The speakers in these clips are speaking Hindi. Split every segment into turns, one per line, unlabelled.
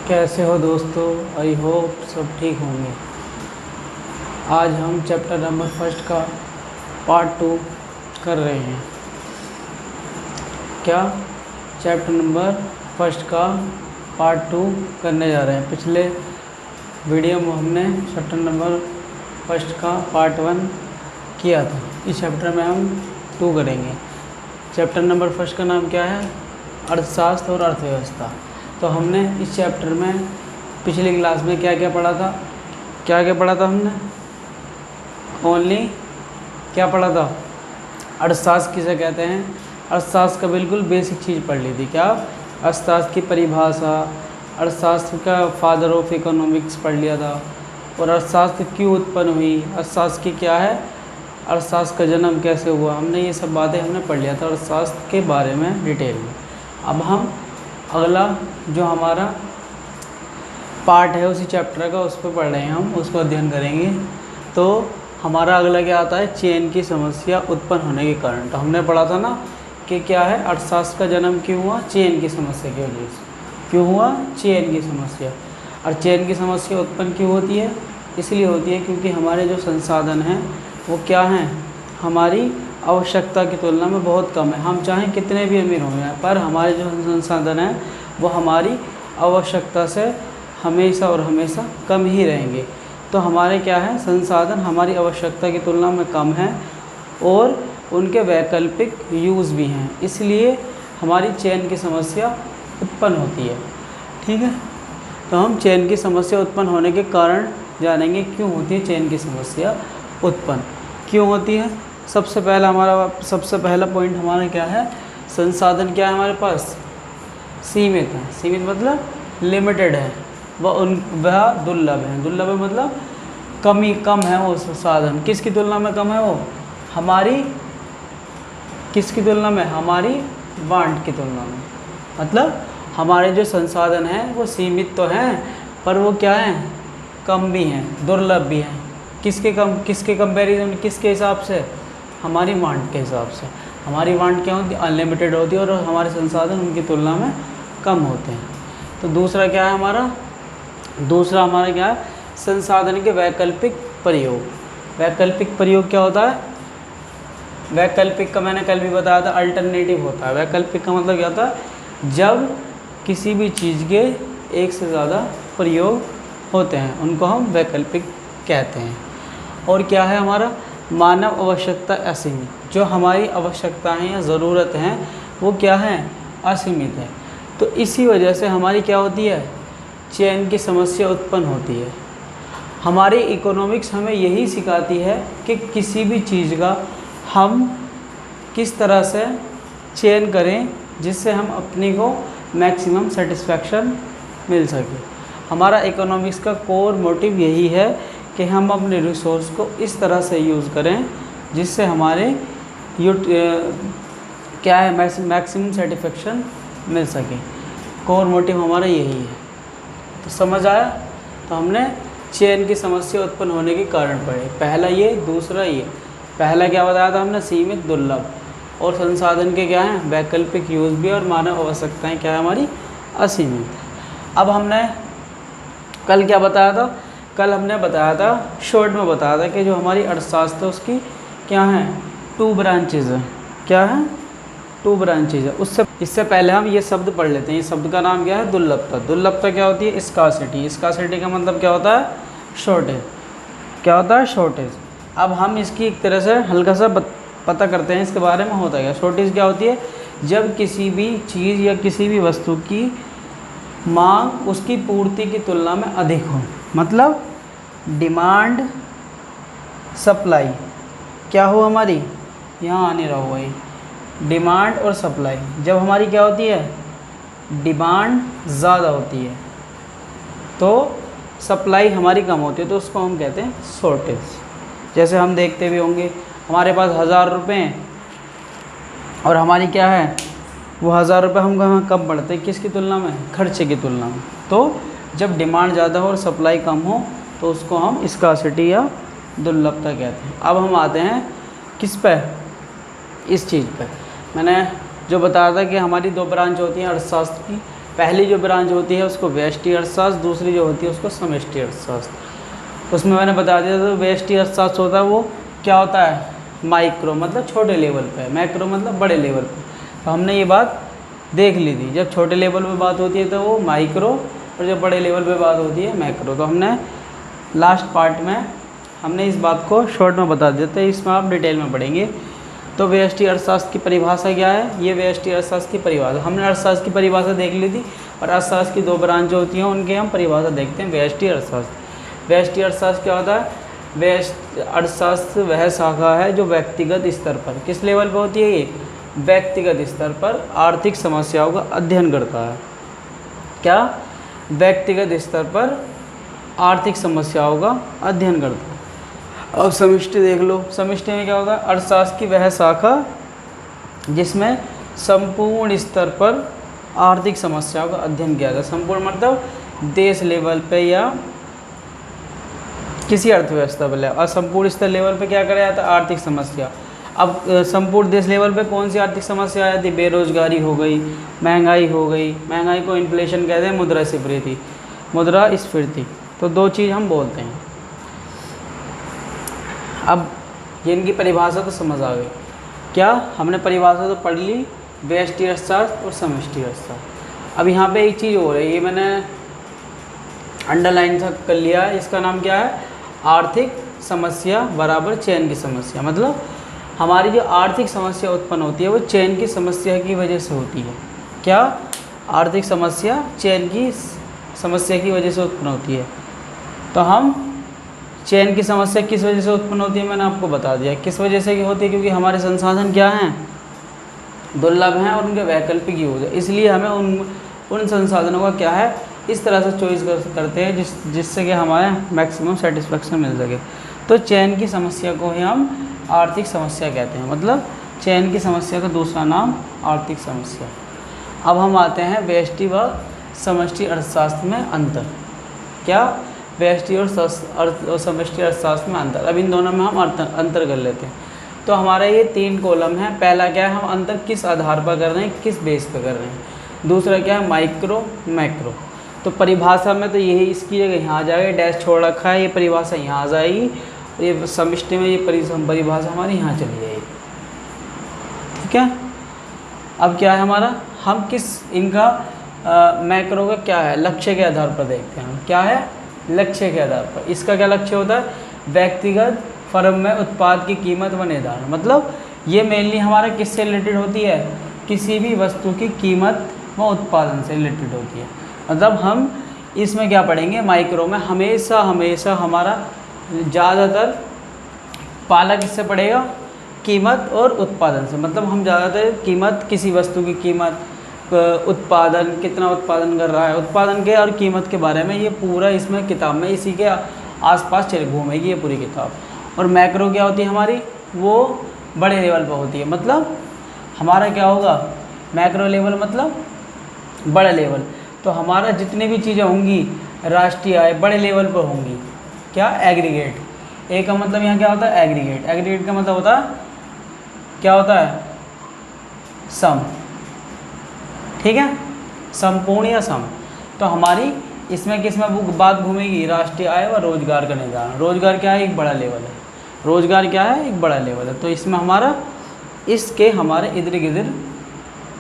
कैसे हो दोस्तों। आई होप सब ठीक होंगे। आज हम चैप्टर नंबर फर्स्ट का पार्ट 2 कर रहे हैं। क्या चैप्टर नंबर फर्स्ट का पार्ट 2 करने जा रहे हैं। पिछले वीडियो में हमने चैप्टर नंबर फर्स्ट का पार्ट 1 किया था। इस चैप्टर में हम 2 करेंगे। चैप्टर नंबर फर्स्ट का नाम क्या है? अर्थशास्त्र और अर्थव्यवस्था। तो हमने इस चैप्टर में पिछली क्लास में क्या क्या पढ़ा था? हमने ओनली क्या पढ़ा था? अर्थशास्त्र किसे कहते हैं। अर्थशास्त्र का बिल्कुल बेसिक चीज़ पढ़ ली थी। क्या? अर्थशास्त्र की परिभाषा, अर्थशास्त्र का फादर ऑफ इकोनॉमिक्स पढ़ लिया था। और अर्थशास्त्र क्यों उत्पन्न हुई, अर्थशास्त्र की क्या है, अर्थशास्त्र का जन्म कैसे हुआ, हमने ये सब बातें हमने पढ़ लिया था अर्थशास्त्र के बारे में डिटेल में। अब हम अगला जो हमारा पार्ट है उसी चैप्टर का, उस पर पढ़ रहे हैं, हम उसको अध्ययन करेंगे। तो हमारा अगला क्या आता है? चेन की समस्या उत्पन्न होने के कारण। तो हमने पढ़ा था ना कि क्या है, अर्थशास्त्र का जन्म क्यों हुआ? चेन की समस्या की वजह से। क्यों हुआ? चेन की समस्या। और चेन की समस्या उत्पन्न क्यों होती है? इसलिए होती है क्योंकि हमारे जो संसाधन हैं वो क्या हैं, हमारी आवश्यकता की तुलना में बहुत कम है। हम चाहें कितने भी अमीर हो जाएं, पर हमारे जो संसाधन हैं वो हमारी आवश्यकता से हमेशा और हमेशा कम ही रहेंगे। तो हमारे क्या है, संसाधन हमारी आवश्यकता की तुलना में कम हैं और उनके वैकल्पिक यूज़ भी हैं, इसलिए हमारी चेन की समस्या उत्पन्न होती है। ठीक है, तो हम चेन की समस्या उत्पन्न होने के कारण जानेंगे क्यों होती है चेन की समस्या उत्पन्न, क्यों होती है। सबसे पहला पॉइंट हमारा क्या है? संसाधन क्या है हमारे पास? सीमित है। सीमित मतलब लिमिटेड है। वह दुर्लभ है। दुर्लभ है मतलब कम है वो साधन। किसकी तुलना में कम है वो? हमारी किसकी तुलना में? हमारी वांट की तुलना में। मतलब हमारे जो संसाधन हैं वो सीमित तो हैं, पर वो क्या हैं, कम भी हैं, दुर्लभ भी हैं। किसके कंपैरिजन, किसके हिसाब से? हमारी वांट के हिसाब से। हमारी वांट क्या होती है? अनलिमिटेड होती है, और हमारे संसाधन उनकी तुलना में कम होते हैं। तो दूसरा क्या है हमारा? दूसरा हमारा क्या है? संसाधन के वैकल्पिक प्रयोग। वैकल्पिक प्रयोग क्या होता है? वैकल्पिक का मैंने कल भी बताया था, अल्टरनेटिव होता है। वैकल्पिक का मतलब क्या होता है? जब किसी भी चीज़ के एक से ज़्यादा प्रयोग होते हैं, उनको हम वैकल्पिक कहते हैं। और क्या है हमारा? मानव आवश्यकता असीमित। जो हमारी आवश्यकताएं या ज़रूरत हैं वो क्या है? असीमित है। तो इसी वजह से हमारी क्या होती है? चेन की समस्या उत्पन्न होती है। हमारी इकोनॉमिक्स हमें यही सिखाती है कि किसी भी चीज़ का हम किस तरह से चेन करें जिससे हम अपने को मैक्सिमम सेटिस्फैक्शन मिल सके। हमारा इकोनॉमिक्स का कोर मोटिव यही है कि हम अपने रिसोर्स को इस तरह से यूज़ करें जिससे हमारे क्या है, मैक्सिमम सेटिस्फैक्शन मिल सके। कोर मोटिव हमारा यही है। तो समझ आया? तो हमने चेन की समस्या उत्पन्न होने के कारण पढ़े। पहला ये, दूसरा ये। पहला क्या बताया था हमने? सीमित, दुर्लभ। और संसाधन के क्या हैं? वैकल्पिक यूज़ भी। और मानव आवश्यकताएँ क्या है हमारी? असीमित। अब हमने कल क्या बताया था? कल हमने बताया था, शॉर्ट में बताया था कि जो हमारी अर्थशास्त्र है उसकी क्या है? 2 ब्रांचेज हैं। क्या है? 2 ब्रांचेज है। इससे पहले हम ये शब्द पढ़ लेते हैं। ये शब्द का नाम क्या है? दुर्लभता। दुर्लभता क्या होती है? स्कार्सिटी। स्कार्सिटी का मतलब क्या होता है? शॉर्टेज। क्या होता है? शॉर्टेज। अब हम इसकी एक तरह से हल्का सा पता करते हैं इसके बारे में होता क्या। शॉर्टेज क्या होती है? जब किसी भी चीज़ या किसी भी वस्तु की मांग उसकी पूर्ति की तुलना में अधिक हो। मतलब डिमांड सप्लाई क्या हो हमारी? यहाँ आने रहा हुआ ये डिमांड और सप्लाई। जब हमारी क्या होती है? डिमांड ज़्यादा होती है तो सप्लाई हमारी कम होती है, तो उसको हम कहते हैं शॉर्टेज। जैसे हम देखते भी होंगे, हमारे पास 1000 रुपये हैं और हमारी क्या है, वो 1000 रुपये हम कम पड़ते हैं किसकी तुलना में? खर्चे की तुलना में। तो जब डिमांड ज़्यादा हो और सप्लाई कम हो तो उसको हम स्कार्सिटी या दुर्लभता कहते हैं। अब हम आते हैं किस पे? इस चीज़ पे मैंने जो बताया था कि हमारी 2 ब्रांच होती हैं अर्थशास्त्र की। पहली जो ब्रांच होती है उसको व्यष्टि अर्थशास्त्र, दूसरी जो होती है उसको समष्टि अर्थशास्त्र। उसमें मैंने बता दिया था व्यष्टि अर्थशास्त्र होता है वो क्या होता है, माइक्रो मतलब छोटे लेवल पे, मैक्रो मतलब बड़े लेवल पे। तो हमने ये बात देख ली थी, जब छोटे लेवल पे बात होती है तो वो माइक्रो, और जब बड़े लेवल पे बात होती है मैक्रो। तो हमने लास्ट पार्ट में हमने इस बात को शॉर्ट में बता दिया था, इसमें आप डिटेल में पढ़ेंगे। तो व्यष्टि अर्थशास्त्र की परिभाषा क्या है, ये व्यष्टि अर्थशास्त्र की परिभाषा, हमने अर्थशास्त्र की परिभाषा देख ली थी, और अर्थशास्त्र की 2 ब्रांच जो होती हैं उनके हम परिभाषा देखते हैं। व्यष्टि अर्थशास्त्र, व्यष्टि अर्थशास्त्र क्या होता है, व्यष्टि अर्थशास्त्र वह शाखा है जो व्यक्तिगत स्तर पर, किस लेवल पर होती है ये, व्यक्तिगत स्तर पर आर्थिक समस्याओं का अध्ययन करता है। क्या, व्यक्तिगत स्तर पर आर्थिक समस्याओं का अध्ययन करता है। अब समष्टि देख लो, समष्टि में क्या होगा, अर्थशास्त्र की वह शाखा जिसमें संपूर्ण स्तर पर आर्थिक समस्याओं का अध्ययन किया जाता है। संपूर्ण मतलब देश लेवल पे या किसी अर्थव्यवस्था पर, और संपूर्ण स्तर लेवल पे क्या करा जाता है, आर्थिक समस्या। अब संपूर्ण देश लेवल पे कौन सी आर्थिक समस्या आ जाती है, बेरोजगारी हो गई, महंगाई हो गई, महंगाई को इन्फ्लेशन कहते हैं, मुद्रास्फीति, मुद्रास्फीति। तो 2 चीज़ हम बोलते हैं। अब ये इनकी परिभाषा तो समझ आ गई, क्या हमने परिभाषा तो पढ़ ली, व्यष्टि अर्थशास्त्र और समष्टि अर्थशास्त्र। अब यहाँ पे एक चीज़ हो रही है, ये मैंने अंडरलाइन सा कर लिया है, इसका नाम क्या है, आर्थिक समस्या बराबर चयन की समस्या। मतलब हमारी जो आर्थिक समस्या उत्पन्न होती है वो चयन की समस्या की वजह से होती है। क्या, आर्थिक समस्या चयन की समस्या की वजह से उत्पन्न होती है। तो हम चयन की समस्या किस वजह से उत्पन्न होती है, मैंने आपको बता दिया किस वजह से होती है, क्योंकि हमारे संसाधन क्या हैं, दुर्लभ हैं और उनके वैकल्पिक यूज है। इसलिए हमें उन संसाधनों का क्या है, इस तरह से चॉइस करते हैं जिससे कि हमारे मैक्सिमम सेटिस्फेक्शन मिल सके। तो चयन की समस्या को ही हम आर्थिक समस्या कहते हैं, मतलब चयन की समस्या का दूसरा नाम आर्थिक समस्या। अब हम आते हैं व्यष्टि व समष्टि अर्थशास्त्र में अंतर। क्या, व्यष्टि और समष्टि अर्थशास्त्र में अंतर। अब इन दोनों में हम अंतर कर लेते हैं। तो हमारा ये 3 कॉलम है। पहला क्या है, हम अंतर किस आधार पर कर रहे हैं, किस बेस पर कर रहे हैं। दूसरा क्या है, माइक्रो मैक्रो। तो परिभाषा में तो यही इसकी जगह यहाँ आ जाएगी, डैश छोड़ रखा है, ये परिभाषा यहाँ आ जाएगी, ये समष्टि में ये परिभाषा हमारी यहाँ चली जाएगी। ठीक है। अब क्या है हमारा, हम किस इनका मैक्रो का क्या है, लक्ष्य के आधार पर देखते हैं। क्या है, लक्ष्य के आधार पर। इसका क्या लक्ष्य होता है, व्यक्तिगत फर्म में उत्पाद की कीमत व निर्धारण। मतलब ये मेनली हमारा किससे रिलेटेड होती है, किसी भी वस्तु की कीमत व उत्पादन से रिलेटेड होती है। मतलब हम इसमें क्या पढ़ेंगे, माइक्रो में हमेशा हमारा ज़्यादातर पाला किससे पड़ेगा, कीमत और उत्पादन से। मतलब हम ज़्यादातर कीमत, किसी वस्तु की कीमत, उत्पादन, कितना उत्पादन कर रहा है, उत्पादन के और कीमत के बारे में ये पूरा इसमें किताब में इसी के आसपास चल घूमेगी ये पूरी किताब। और मैक्रो क्या होती है हमारी, वो बड़े लेवल पर होती है। मतलब हमारा क्या होगा, मैक्रो लेवल मतलब बड़े लेवल। तो हमारा जितनी भी चीज़ें होंगी राष्ट्रीय आय बड़े लेवल पर होंगी। क्या, एग्रीगेट। ए का मतलब यहाँ क्या होता है, एग्रीगेट। एग्रीगेट का मतलब होता है, क्या होता है, सम। ठीक है, संपूर्ण या सम। तो हमारी इसमें किसमें बात घूमेगी, राष्ट्रीय आय व रोजगार का निर्धारण। रोजगार क्या है, एक बड़ा लेवल है। रोजगार क्या है, एक बड़ा लेवल है। तो इसमें हमारा इसके हमारे इधर गिधर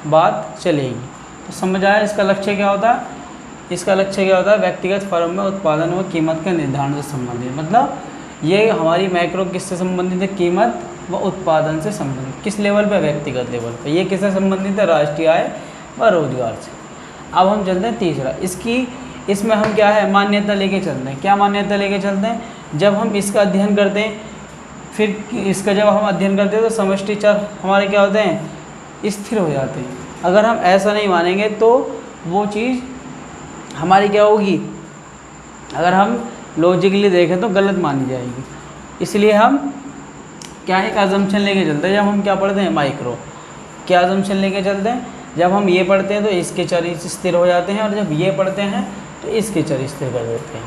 बात चलेगी। तो समझ आया इसका लक्ष्य क्या होता है। इसका लक्ष्य क्या होता है, व्यक्तिगत फर्म में उत्पादन व कीमत के निर्धारण से संबंधित। मतलब ये हमारी मैक्रो किससे संबंधित है, कीमत व उत्पादन से संबंधित। किस लेवल पे, व्यक्तिगत लेवल पे। ये किससे संबंधित है, राष्ट्रीय आय व रोजगार से। अब हम चलते हैं तीसरा, इसमें हम क्या है, मान्यता लेके चलते हैं। क्या मान्यता लेके चलते हैं, जब हम इसका अध्ययन करते हैं, फिर इसका जब हम अध्ययन करते हैं तो समष्टि चर हमारे क्या होते हैं, स्थिर हो जाते हैं। अगर हम ऐसा नहीं मानेंगे तो वो चीज़ हमारी क्या होगी, अगर हम लॉजिकली देखें तो गलत मानी जाएगी। इसलिए हम क्या एक अजम्पशन लेके चलते हैं। जब हम क्या पढ़ते हैं, माइक्रो, क्या अजम्पशन लेके चलते हैं, जब हम ये पढ़ते हैं तो इसके चर स्थिर हो जाते हैं, और जब ये पढ़ते हैं तो इसके चर स्थिर कर देते हैं।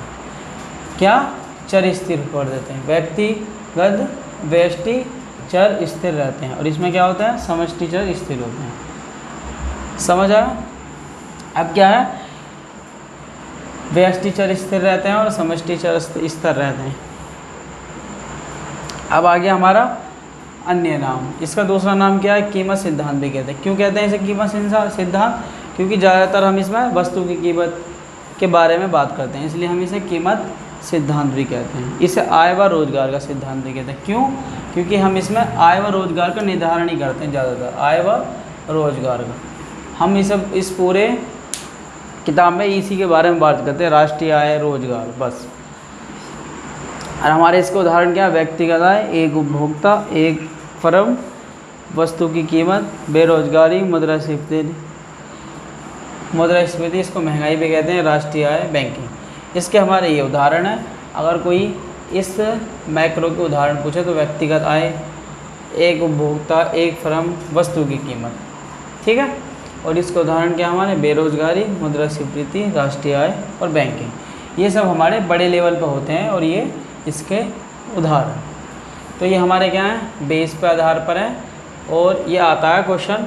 क्या, चर स्थिर कर देते हैं। व्यक्तिगत व्यष्टि चर स्थिर रहते हैं, और इसमें क्या होता है, समष्टि चर स्थिर होते हैं। समझ आया। अब क्या है, व्यष्टि चर स्थिर रहते हैं और समष्टि चर स्थिर रहते हैं। अब आ गया हमारा अन्य नाम। इसका दूसरा नाम क्या है, कीमत सिद्धांत भी कहते हैं। क्यों कहते हैं इसे कीमत सिद्धांत? क्योंकि ज़्यादातर हम इसमें वस्तु की कीमत के बारे में बात करते हैं, इसलिए हम इसे कीमत सिद्धांत भी कहते हैं। इसे आय व रोजगार का सिद्धांत भी कहते हैं। क्यों? क्योंकि हम इसमें आय व रोजगार का निर्धारण ही करते हैं ज़्यादातर, आय व रोजगार का। हम इस पूरे किताब में इसी के बारे में बात करते हैं, राष्ट्रीय आय, रोजगार, बस। और हमारे इसके उदाहरण क्या है, व्यक्तिगत आय, एक उपभोक्ता, एक फर्म, वस्तु की कीमत, बेरोजगारी, मुद्रास्फीति, इसको महंगाई भी कहते हैं, राष्ट्रीय आय, बैंकिंग। इसके हमारे ये उदाहरण हैं। अगर कोई इस मैक्रो के उदाहरण पूछे तो व्यक्तिगत आय, एक उपभोक्ता, एक फर्म, वस्तु की कीमत, ठीक है। और इसके उदाहरण क्या हमारे, बेरोजगारी, मुद्रास्फीति, राष्ट्रीय आय और बैंकिंग। ये सब हमारे बड़े लेवल पर होते हैं और ये इसके उदाहरण। तो ये हमारे क्या हैं, बेस पे आधार पर है। और ये आता है क्वेश्चन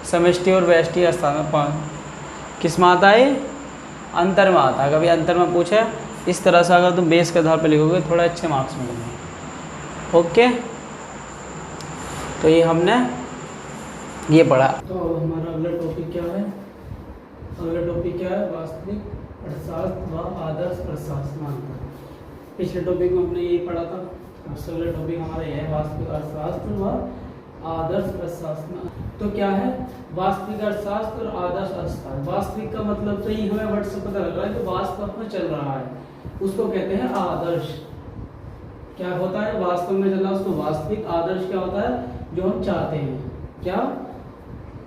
समष्टि और व्यष्टि स्थान में किस में आता है, अंतर में आता है। कभी अंतर में पूछे इस तरह से अगर तुम बेस के आधार पर लिखोगे थोड़े अच्छे मार्क्स मिलेंगे। ओके, तो ये हमने ये पढ़ा। तो हमारा अगला टॉपिक क्या है, अगला टॉपिक क्या है, वास्तविक अर्थशास्त्र व आदर्श अर्थशास्त्र में अंतर। पिछले टॉपिक में हमने यही पढ़ा था। अगला टॉपिक हमारा यह है, वास्तविक अर्थशास्त्र व आदर्श अर्थशास्त्र। तो क्या है वास्तविक अर्थशास्त्र और आदर्श अर्थशास्त्र। वास्तविक का मतलब तो ये हमें वर्ड से पता लग रहा है, जो वास्तव में चल रहा है उसको कहते हैं आदर्श। क्या होता है, वास्तव में चल रहा है उसको वास्तविक। आदर्श क्या होता है, जो हम चाहते हैं, क्या,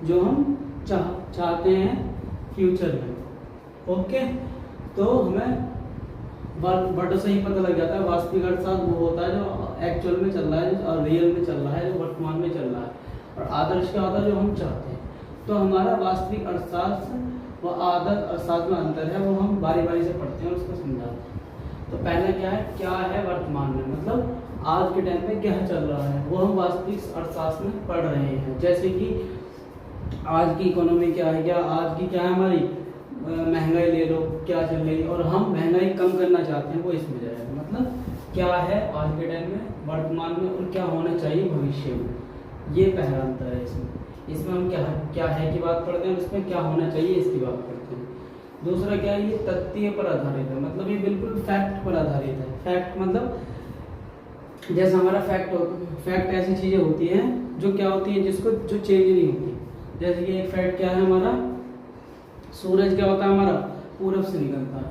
जो हम चाहते हैं फ्यूचर में। ओके, तो हमें वर्ड से ही पता लग जाता है। वास्तविक अर्थशास्त्र वो होता है जो एक्चुअल में चल रहा है, जो रियल में चल रहा है, जो वर्तमान में चल रहा है। और आदर्श क्या होता है, जो हम चाहते हैं। तो हमारा वास्तविक अर्थशास्त्र व आदर्श अर्थशास्त्र में अंतर है, वो हम बारी बारी से पढ़ते हैं और उसको समझाते हैं। तो पहले क्या है वर्तमान में, मतलब आज के टाइम पे क्या चल रहा है, वो हम वास्तविक अर्थशास्त्र में पढ़ रहे हैं। जैसे कि आज की इकोनॉमी क्या है, क्या आज की क्या है हमारी महंगाई ले लो क्या चल रही, और हम महंगाई कम करना चाहते हैं, वो इसमें जाएगा। मतलब क्या है आज के टाइम में, वर्तमान में, और क्या होना चाहिए भविष्य में। ये पहला अंतर है इसमें हम क्या है की बात करते हैं, उसमें क्या होना चाहिए इसकी बात करते हैं। दूसरा क्या है, ये तथ्य पर आधारित है, मतलब ये बिल्कुल फैक्ट पर आधारित है। फैक्ट मतलब जैसे हमारा फैक्ट ऐसी चीजें होती हैं जो क्या होती है, जो चेंज नहीं होती। जैसे कि एक फैक्ट क्या है हमारा, सूरज क्या होता है हमारा, पूरब से निकलता है,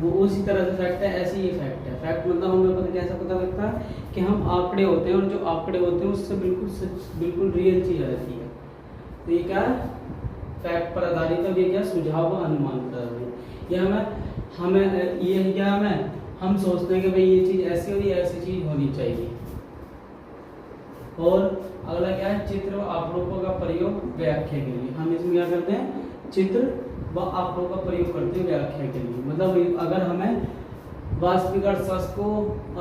वो उसी तरह से फैक्ट है। ऐसे ही फैक्ट है। फैक्ट मतलब हमें कैसा पता लगता है कि हम आंकड़े होते हैं, और जो आंकड़े होते हैं उससे बिल्कुल रियल चीज रहती है। तो ये क्या है, फैक्ट पर आधारित है। ये क्या, सुझाव व अनुमान पर आधारित। ये हमें ये क्या हम सोचते हैं कि भाई ये चीज ऐसी और ये ऐसी चीज होनी चाहिए। और अगला क्या है, चित्र व आंकड़ों का प्रयोग व्याख्या के लिए। हम इसमें क्या करते हैं, चित्र व आंकड़ों का प्रयोग करते हैं व्याख्या के लिए। मतलब अगर हमें वास्तविक अर्थशास्त्र को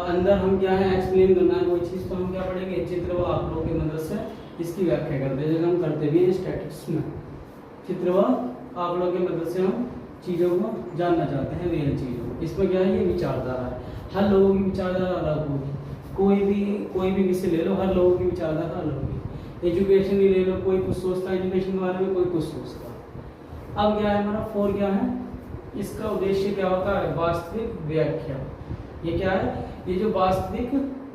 अंदर हम क्या है एक्सप्लेन करना है कोई चीज़, तो हम क्या पढ़ेंगे, चित्र व आंकड़ों की मदद से इसकी व्याख्या करते हैं, जैसे हम करते भी हैं स्टैटिस्टिक्स में। चित्र व आंकड़ों की मदद से हम चीज़ों को जानना चाहते हैं, रियल चीज़ों। इसमें क्या है, ये विचारधारा है। हर लोगों की विचारधारा अलग होगी। कोई भी विषय ले लो, हर लोगों की विचारधारा अलग होगी। एजुकेशन ही ले लो, कोई कुछ सोचता है एजुकेशन के बारे में, कोई कुछ सोचता है। अब क्या है हमारा 4 क्या है, इसका उद्देश्य क्या होता है, वास्तविक व्याख्या। ये क्या है, ये जो वास्तविक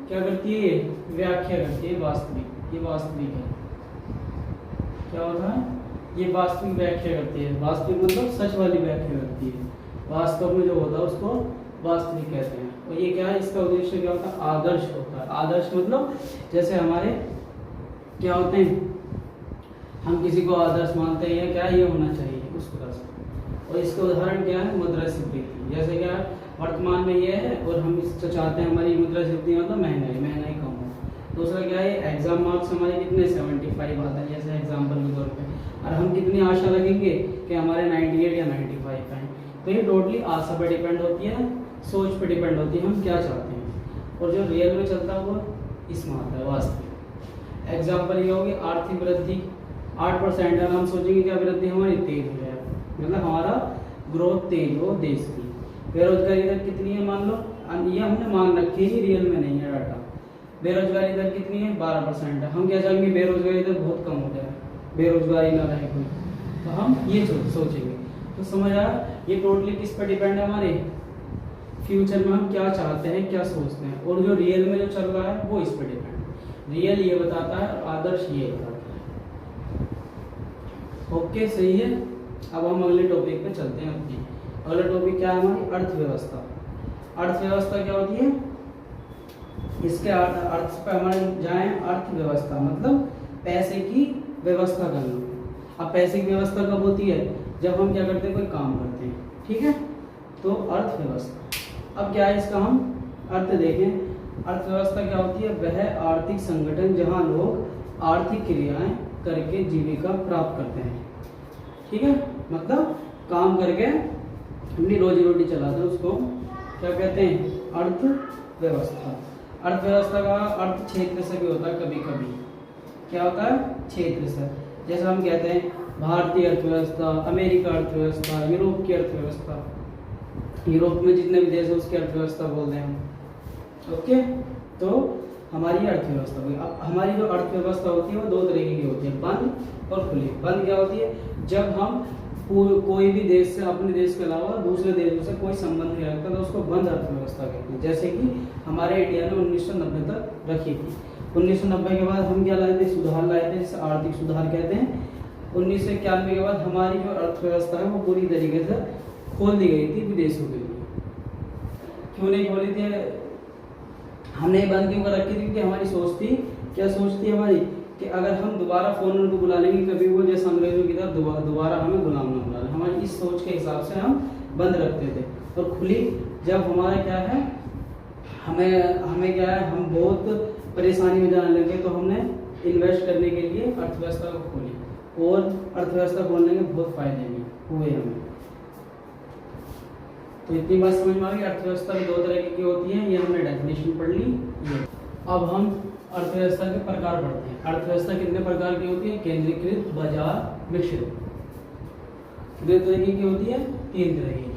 क्या करती है, व्याख्या करती है। वास्तविक, ये वास्तविक है, क्या होता है, ये वास्तविक व्याख्या करती है। वास्तविक मतलब सच वाली व्याख्या करती है। वास्तव में जो होता है उसको वास्तविक कहते हैं। और ये क्या है, इसका उद्देश्य क्या होता है, आदर्श होता है। आदर्श मतलब जैसे हमारे क्या होते हैं, हम किसी को आदर्श मानते हैं, या क्या ये होना चाहिए उस तरह से। और इसका उदाहरण क्या है, मुद्रास्फीति। जैसे क्या वर्तमान में ये है और हम इसको चाहते हैं हमारी मुद्रास्फीति मतलब महंगाई कम हो। दूसरा क्या है, एग्जाम मार्क्स हमारे कितने 75 आते हैं जैसे एग्जाम्पल के तौर पे, और हम कितनी आशा लगेंगे कि हमारे 98 या 95 आए। तो ये टोटली आशा पे डिपेंड होती है, सोच पे डिपेंड होती है हम क्या चाहते हैं। और जो रियल में चलता है वो इसमें आता है वास्तविक। एग्जाम्पल ये होगी आर्थिक वृद्धि, 8% है, हम सोचेंगे कि वृद्धि हमारी तेज हो जाए, मतलब हमारा ग्रोथ तेज हो देश की। बेरोजगारी दर कितनी है मान लो, ये हमने मान रखी है, रियल में नहीं है डाटा। बेरोजगारी दर कितनी है 12% है। हम क्या चाहेंगे बेरोजगारी दर बहुत कम हो जाए, बेरोजगारी ना रहे कोई, तो हम ये सोचेंगे। तो समझ आया, ये टोटली किस पर डिपेंड है, हमारे फ्यूचर में हम क्या चाहते हैं, क्या सोचते हैं, और जो रियल में जो चल रहा है वो इस पर डिपेंड है। रियल ये बताता है और आदर्श ये बताता है। ओके सही है। अब हम अगले टॉपिक पे चलते हैं अपनी। अगला टॉपिक क्या है हमारी, अर्थव्यवस्था। अर्थव्यवस्था क्या होती है, इसके अर्थ पे हमारे जाए, अर्थव्यवस्था मतलब पैसे की व्यवस्था करना। अब पैसे की व्यवस्था कब होती है, जब हम क्या करते हैं, कोई काम करते हैं, ठीक है, तो अर्थव्यवस्था। अब क्या है इसका हम अर्थ देखें। अर्थव्यवस्था क्या होती है, वह आर्थिक संगठन जहां लोग आर्थिक क्रियाएं करके जीविका प्राप्त करते हैं, ठीक है, मतलब काम करके अपनी रोजी रोटी चलाते हैं, उसको क्या कहते हैं, अर्थव्यवस्था। अर्थव्यवस्था का अर्थ क्षेत्र से भी होता है, कभी कभी क्या होता है, क्षेत्र से। जैसे हम कहते हैं भारतीय अर्थव्यवस्था, अमेरिका अर्थव्यवस्था, यूरोप की अर्थव्यवस्था, यूरोप में जितने भी देश है उसकी अर्थव्यवस्था बोलते हैं हम। ओके, तो हमारी अर्थव्यवस्था हुई। अब हमारी जो अर्थव्यवस्था होती है वो दो तरीके की होती है, बंद और खुली। बंद क्या होती है, जब हम कोई भी देश से, अपने देश के अलावा दूसरे देशों से कोई संबंध नहीं रखता, तो उसको बंद अर्थव्यवस्था कहते हैं। जैसे कि हमारे इंडिया ने 1990 तक रखी थी। 1990 के बाद हम क्या लाए थे, सुधार लाए थे, जिसे आर्थिक सुधार कहते हैं। 1991 के बाद हमारी जो अर्थव्यवस्था है वो पूरी तरीके से खोल दी गई थी विदेशों के लिए। क्यों नहीं खोली थी, हमने बंद क्यों कर रखी थी, कि हमारी सोच थी, क्या सोच थी हमारी, कि अगर हम दोबारा फोन उनको बुला लेंगे कभी वो जैसे अंग्रेजों की तरह दोबारा हमें गुलाम ना बुला लें। हमारी इस सोच के हिसाब से हम बंद रखते थे। और खुली जब हमारा क्या है, हमें क्या है, हम बहुत परेशानी में जाने लगे, तो हमने इन्वेस्ट करने के लिए अर्थव्यवस्था को खोली, और अर्थव्यवस्था खोलने के बहुत फायदे भी हुए हमें। तो इतनी बात समझ में आ गई। अर्थव्यवस्था भी दो तरह की होती है, ये हमने डेफिनेशन पढ़ ली। अब हम अर्थव्यवस्था के प्रकार पढ़ते हैं। अर्थव्यवस्था कितने प्रकार की होती है, केंद्रीकृत, बाजार, मिश्रित। कितने तरह की होती है, 3 तरह की।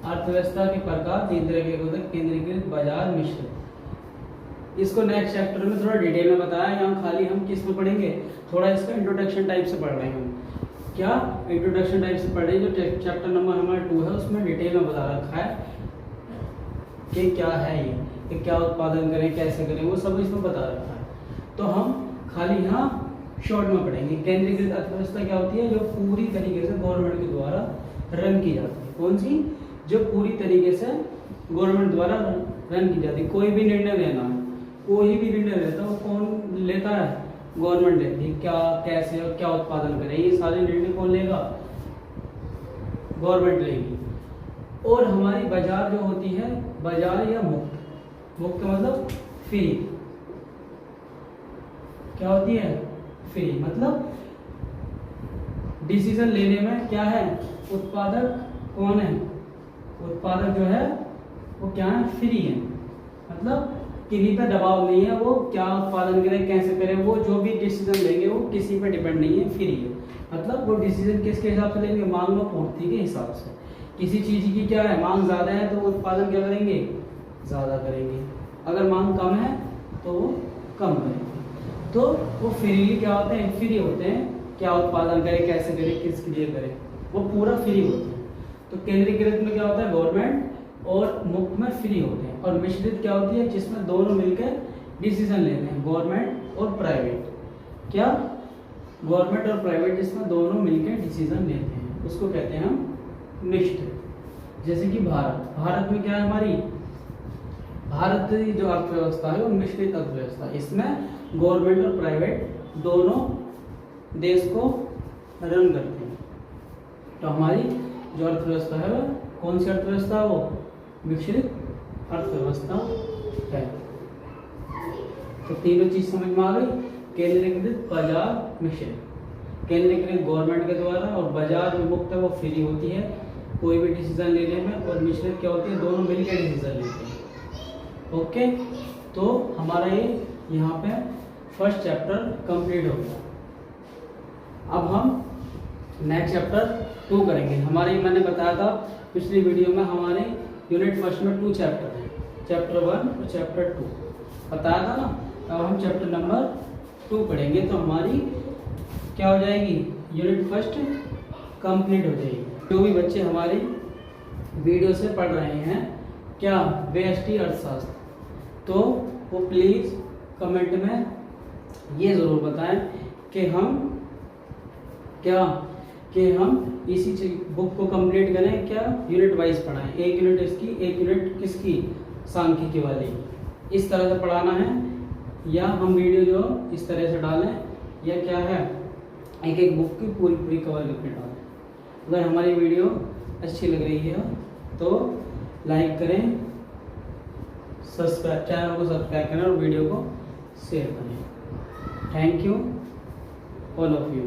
अर्थव्यवस्था के प्रकार 3 तरह के होते हैं, केंद्रीकृत, बाजार, मिश्रित। इसको नेक्स्ट चैप्टर में थोड़ा डिटेल में बताया, यहाँ खाली हम किस में पढ़ेंगे, थोड़ा इसका इंट्रोडक्शन टाइप से पढ़ रहे हैं हम। क्या इंट्रोडक्शन टाइप से पढ़ रहे हैं, जो चैप्टर नंबर हमारा 2 है उसमें डिटेल में बता रखा है कि क्या है ये, कि क्या उत्पादन करें, कैसे करें, वो सब इसमें बता रखा है। तो हम खाली यहाँ शॉर्ट में पढ़ेंगे। केंद्रीकृत अर्थव्यवस्था क्या होती है, जो पूरी तरीके से गवर्नमेंट के द्वारा रन की जाती है। कौन सी, जो पूरी तरीके से गवर्नमेंट द्वारा रन की जाती है। कोई भी निर्णय लेना है, कोई भी निर्णय लेता है वो कौन लेता है, गवर्नमेंट लेती है। क्या, कैसे और क्या उत्पादन करें, ये सारे निर्णय कौन लेगा, गवर्नमेंट लेगी। और हमारी बाजार जो होती है, बाजार या मुक्त, मुक्त मतलब फ्री, क्या होती है, फ्री, मतलब डिसीजन लेने में क्या है, उत्पादक कौन है, उत्पादक जो है वो क्या है, फ्री है, मतलब किसी पर दबाव नहीं है, वो क्या उत्पादन करें, कैसे करें, वो जो भी डिसीजन लेंगे वो किसी पे डिपेंड नहीं है, फ्री है। मतलब वो डिसीजन किसके हिसाब से लेंगे, मांग और पूर्ति के हिसाब से। किसी चीज की क्या है, मांग ज्यादा है तो वो उत्पादन क्या करेंगे, ज्यादा करेंगे। अगर मांग कम है तो वो कम करेंगे। तो वो फ्रीली क्या होते हैं, फ्री होते हैं, क्या उत्पादन करें, कैसे करें, किसके लिए करें, वो पूरा फ्री होते हैं। तो केंद्रीकृत में क्या होता है, गवर्नमेंट, और मुक्त में फ्री होते हैं। और मिश्रित क्या होती है, जिसमें दोनों मिलकर डिसीजन लेते हैं, गवर्नमेंट और प्राइवेट। क्या, गवर्नमेंट और प्राइवेट जिसमें दोनों मिलकर डिसीजन लेते हैं, उसको कहते हैं हम मिश्रित। जैसे कि भारत में क्या है, हमारी भारत की जो अर्थव्यवस्था है वो मिश्रित अर्थव्यवस्था। इसमें गवर्नमेंट और प्राइवेट दोनों देश को रन करते हैं। तो हमारी जो अर्थव्यवस्था है वो कौन सी अर्थव्यवस्था है, वो मिश्रित अर्थव्यवस्था है। तो तीनों चीज समझ में आ गई, केंद्रीकृत, बाजार, मिश्रित। केंद्रीकृत गवर्नमेंट के द्वारा, और बाजार जो मुक्त है वो फ्री होती है कोई भी डिसीजन लेने में, और मिश्रित क्या होती है, दोनों मिलकर डिसीजन लेते हैं। ओके, तो हमारा ये यहाँ पे फर्स्ट चैप्टर कंप्लीट हो गया। अब हम नेक्स्ट चैप्टर 2 करेंगे। हमारे मैंने बताया था पिछली वीडियो में हमारे यूनिट फर्स्ट में 2 चैप्टर हैं, चैप्टर 1 और चैप्टर 2 बताया था ना। अब हम चैप्टर नंबर 2 पढ़ेंगे तो हमारी क्या हो जाएगी, यूनिट फर्स्ट कंप्लीट हो जाएगी। जो भी बच्चे हमारी वीडियो से पढ़ रहे हैं क्या व्यष्टि अर्थशास्त्र, तो वो प्लीज़ कमेंट में ये ज़रूर बताएं कि हम इसी बुक को कंप्लीट करें, क्या यूनिट वाइज पढ़ाएं, एक यूनिट इसकी एक यूनिट किसकी, सांख्यिकी वाली, इस तरह से पढ़ाना है, या हम वीडियो जो इस तरह से डालें, या क्या है एक एक बुक की पूरी कवर करके डालें। अगर हमारी वीडियो अच्छी लग रही है तो लाइक करें, सब्सक्राइब, चैनल को सब्सक्राइब करें और वीडियो को शेयर करें। Thank you all of you.